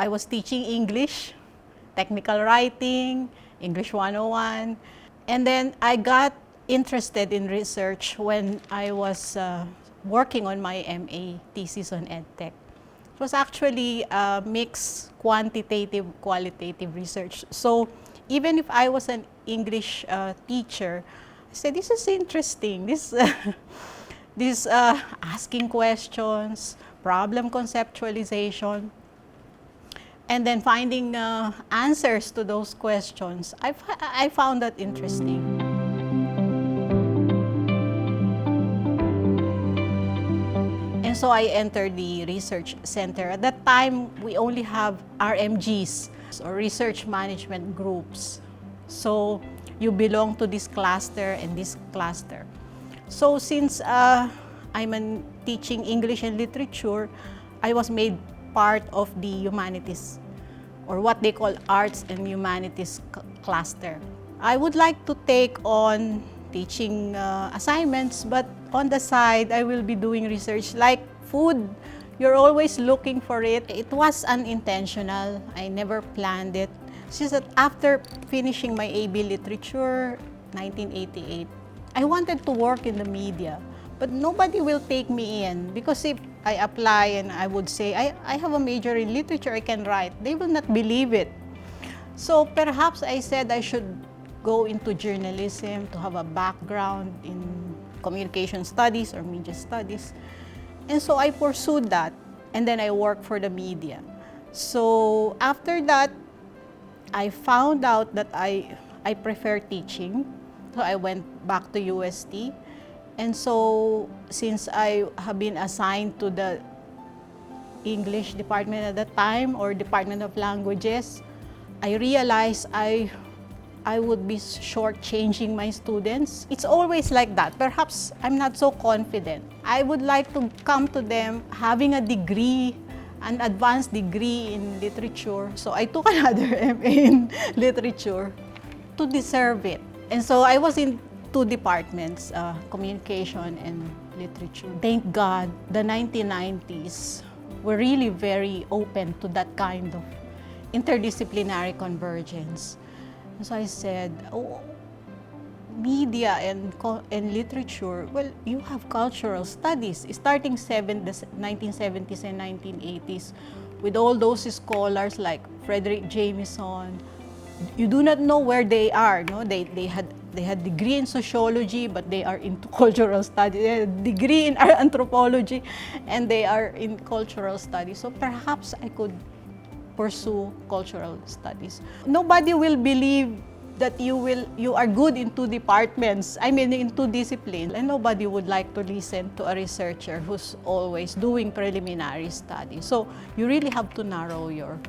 I was teaching English, technical writing, English 101. And then I got interested in research when I was working on my MA thesis on EdTech. It was actually a mixed quantitative, qualitative research. So even if I was an English teacher, I said, this is interesting. This asking questions, problem conceptualization, and then finding answers to those questions. I found that interesting. And so I entered the research center. At that time, we only have RMGs, or research management groups. So you belong to this cluster and this cluster. So since I'm teaching English and literature, I was made part of the humanities, or what they call arts and humanities cluster. I would like to take on teaching assignments, but on the side, I will be doing research like food. You're always looking for it. It was unintentional. I never planned it. It's just that after finishing my AB Literature, 1988, I wanted to work in the media, but nobody will take me in because if I apply and I would say, I have a major in literature, I can write, they will not believe it. So perhaps I said I should go into journalism to have a background in communication studies or media studies. And so I pursued that, and then I worked for the media. So after that, I found out that I prefer teaching. So I went back to UST. And so since I have been assigned to the English department at that time, or Department of Languages, I realized I would be shortchanging my students. It's always like that. Perhaps I'm not so confident. I would like to come to them having a degree, an advanced degree in literature. So I took another MA in literature to deserve it. And so I was in two departments, communication and literature. Thank God, the 1990s were really very open to that kind of interdisciplinary convergence. And so I said, oh, media and literature, well, you have cultural studies, starting the 1970s and 1980s, with all those scholars like Frederick Jameson. You do not know where they are. No, they had degree in sociology, but they are into cultural studies. They had degree in anthropology, and they are in cultural studies. So perhaps I could pursue cultural studies. Nobody will believe that you are good in two departments, in two disciplines, and nobody would like to listen to a researcher who's always doing preliminary studies. So you really have to narrow your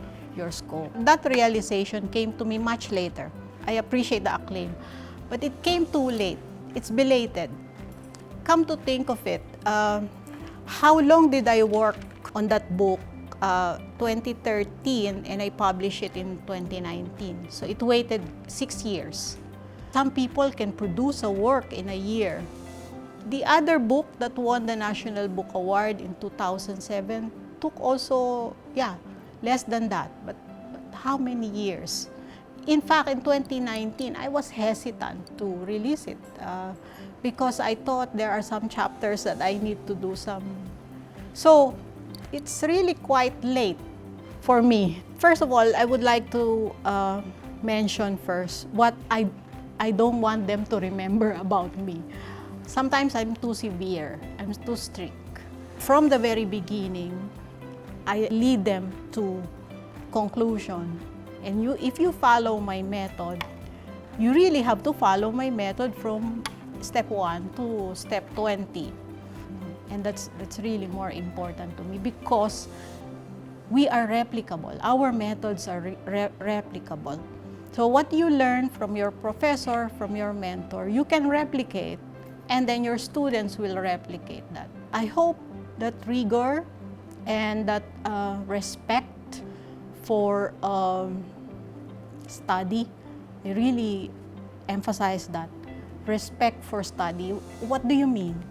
scope. That realization came to me much later. I appreciate the acclaim, but it came too late. It's belated. Come to think of it, how long did I work on that book? 2013, and I published it in 2019. So it waited 6 years. Some people can produce a work in a year. The other book that won the National Book Award in 2007 took also, less than that, but how many years? In fact, in 2019, I was hesitant to release it because I thought there are some chapters that I need to do some. So it's really quite late for me. First of all, I would like to mention first what I don't want them to remember about me. Sometimes I'm too severe, I'm too strict. From the very beginning, I lead them to conclusion. And if you follow my method, you really have to follow my method from step 1 to step 20. And that's really more important to me because we are replicable. Our methods are replicable. So what you learn from your professor, from your mentor, you can replicate, and then your students will replicate that. I hope that rigor and that respect for study, I really emphasize that. Respect for study. What do you mean?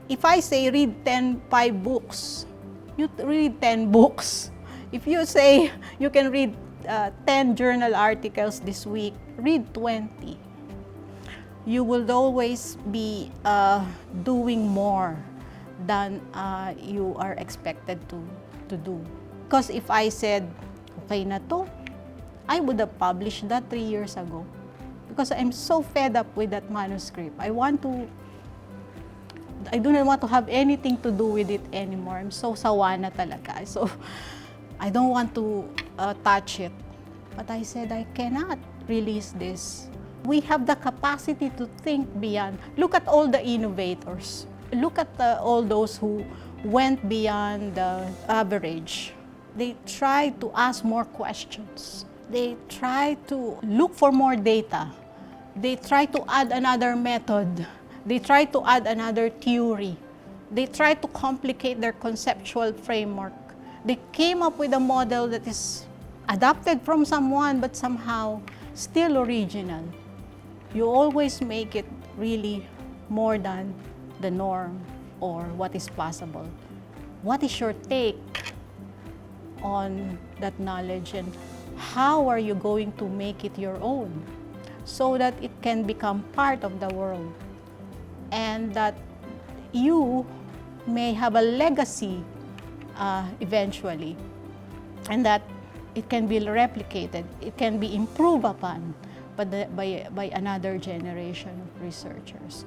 If I say read 5 books, you read 10 books. If you say you can read 10 journal articles this week, read 20. You will always be doing more than you are expected to do. Because if I said, okay na to, I would have published that 3 years ago. Because I'm so fed up with that manuscript. I do not want to have anything to do with it anymore. I'm so sawa na talaga. So, I don't want to touch it. But I said, I cannot release this. We have the capacity to think beyond. Look at all the innovators. Look at all those who went beyond the average. They try to ask more questions. They try to look for more data. They try to add another method. They try to add another theory. They try to complicate their conceptual framework. They came up with a model that is adapted from someone but somehow still original. You always make it really more than the norm or what is possible. What is your take on that knowledge, and how are you going to make it your own so that it can become part of the world and that you may have a legacy eventually, and that it can be replicated, it can be improved upon by another generation of researchers.